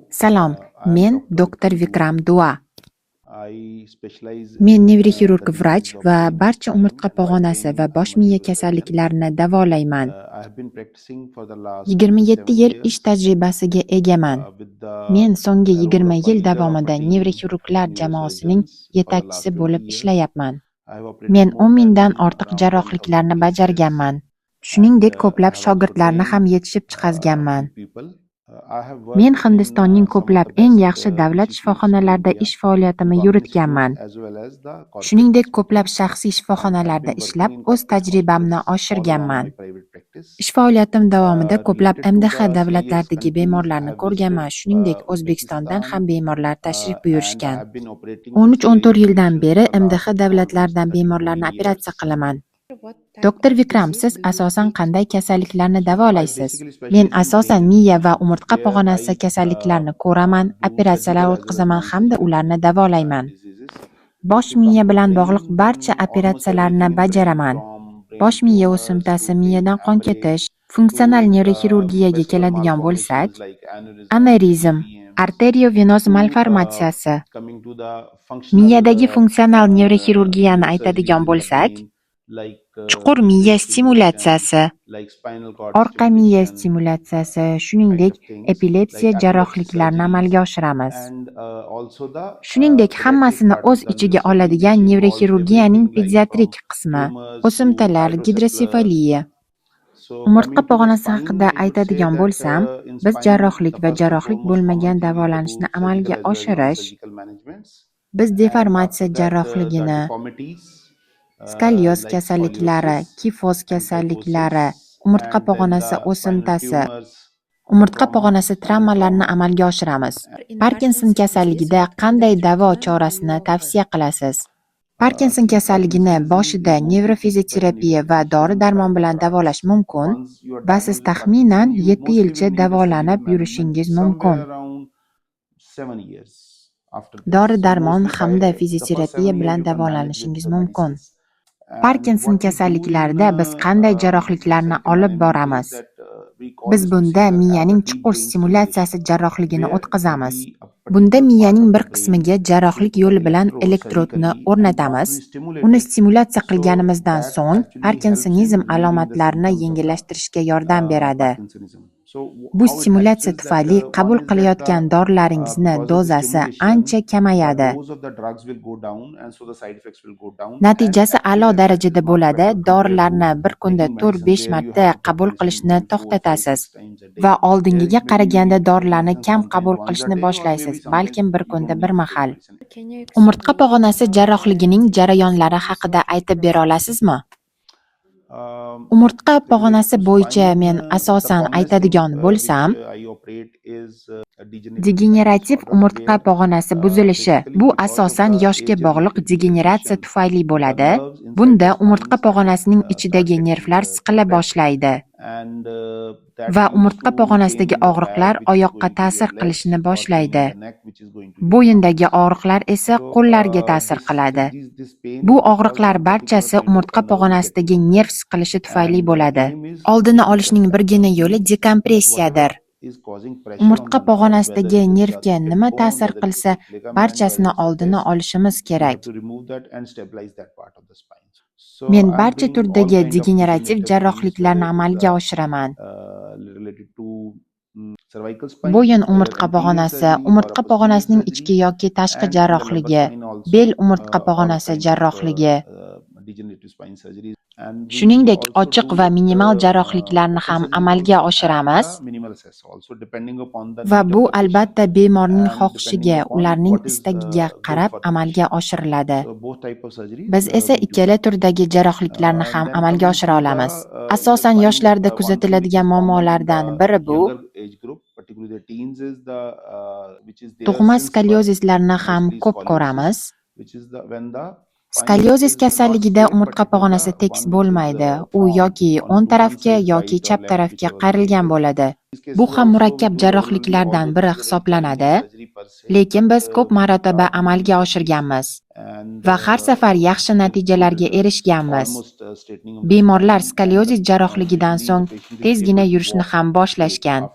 Salom, men Dr. Vikram Dua. Men Men nevroxirurg vrach va barcha umurtqa pog'onasi va bosh miya kasalliklarini davolayman. 27 yil ish tajribasiga egaman. Men so'nggi 20 yil davomida nevroxirurglar jamoasining yetakchisi bo'lib ishlayapman. Men 10 mingdan ortiq jarrohliklarni bajarganman. Shuningdek, ko'plab shogirdlarni ham yetishib chiqazganman. Men Hindistonning ko'plab eng yaxshi davlat shifoxonalarida ish faoliyatimni yuritganman. Shuningdek, ko'plab shaxsiy shifoxonalarda ishlab, o'z tajribamni oshirganman. Ish faoliyatim davomida ko'plab MDH davlatlaridagi bemorlarni ko'rganman. Shuningdek, O'zbekistondan ham bemorlar tashrif buyurishgan. 13-14 yildan beri MDH davlatlaridan bemorlarni operatsiya qilaman. Dr. Vikram, siz asosan qanday kasalliklarni davolaysiz? Men asosan miya va umurtqa pog'onasi kasalliklarini ko'raman, operatsiyalar o'tkazaman hamda ularni davolayman. Bosh miya bilan bog'liq barcha operatsiyalarni bajaraman. Bosh miya o'simtasi, miyadan qon ketish, funksional nevroxirurgiyaga keladigan bo'lsak, anevrizm, arteriovenöz malformatsiyasi, miyadagi funksional nevroxirurgiyani aytadigan bo'lsak, chuqur miya stimulyatsiyasi, orqa miya stimulyatsiyasi, shuningdek, epilepsiya jarrohliklarini amalga oshiramiz. Shuningdek, hammasini o'z ichiga oladigan nevroxirurgiyaning pediatrik qismi, o'simtalar, gidrosefaliya. Umurtqa pog'onasi haqida aytadigan bo'lsam, biz jarrohlik va jarrohlik bo'lmagan davolanishni amalga oshirish, biz deformatsiya jarrohligini, skolyoz kasalliklari, kifoz kasalliklari, umurtqa pog'onasi o'simtasi, umurtqa pog'onasi travmalarini amalga oshiramiz. Parkinson kasalligida qanday davo chorasini tavsiya qilasiz? Parkinson kasalligini boshida nevrofizioterapia va dori-darmon bilan davolash mumkin va siz taxminan 7 yilcha davolanib yurishingiz mumkin. Dori-darmon hamda fizioterapiya bilan davolanishingiz mumkin. Parkinson kasalliklarida biz qanday jarrohliklarni olib boramiz? Biz bunda miyaning chuqur stimulyatsiyasi jarrohligini o'tkazamiz. Bunda miyaning bir qismiga jarrohlik yo'li bilan elektrodni o'rnatamiz. Uni stimulyatsiya qilganimizdan so'ng Parkinsonizm alomatlarini yengillashtirishga yordam beradi. Bu stimulyatsiya tufayli qabul qilayotgan dorilaringizni dozasi ancha kamayadi. Natijasi a'lo darajada bo'ladi. Dorilarni bir kunda 4-5 marta qabul qilishni to'xtatasiz va oldingiga qaraganda dorilarni kam qabul qilishni boshlaysiz, balkim bir kunda bir mahal. Umurtqa pog'onasi jarrohligining jarayonlari haqida aytib bera olasizmi? Umurtqa pog'onasi bo'yicha men asosan aytadigan bo'lsam, degenerativ umurtqa pog'onasi buzilishi. Bu asosan yoshga bog'liq degeneratsiya tufayli bo'ladi. Bunda umurtqa pog'onasining ichidagi nervlar siqila boshlaydi va umurtqa pog'onasidagi og'riqlar oyoqqa ta'sir qilishni boshlaydi. Bo'yindagi og'riqlar esa qo'llarga ta'sir qiladi. Bu og'riqlar barchasi umurtqa pog'onasidagi nerv siqilishi tufayli bo'ladi. Oldini olishning birgina yo'li dekompressiyadir. Umurtqa pog'onasidagi nervga nima ta'sir qilsa, barchasini oldini olishimiz kerak. Men barcha turdagi degenerativ jarrohliklarni amalga oshiraman. Bo'yin umurtqa pog'onasi, umurtqa pog'onasining ichki yoki tashqi jarrohligi, bel umurtqa pog'onasi jarrohligi, shuningdek ochiq va minimal jarrohliklarni ham amalga oshiramiz va bu albatta bemorning xohishiga, ularning istagiga qarab amalga oshiriladi. Biz esa ikkala turdagi jarrohliklarni ham amalga oshira olamiz. Asosan yoshlarda kuzatiladigan muammolardan biri bu tug'ma skolyozislarni ham ko'p ko'ramiz. Skolyozis kasalligida umurtqa pog'onasi tekis bo'lmaydi. U yoki o'ng tarafga yoki chap tarafga qayrilgan bo'ladi. Bu ham murakkab jarrohliklardan biri hisoblanadi, lekin biz ko'p marotaba amalga oshirganmiz va har safar yaxshi natijalarga erishganmiz. Bemorlar skolyozis jarrohligidan so'ng tezgina yurishni ham boshlashgan.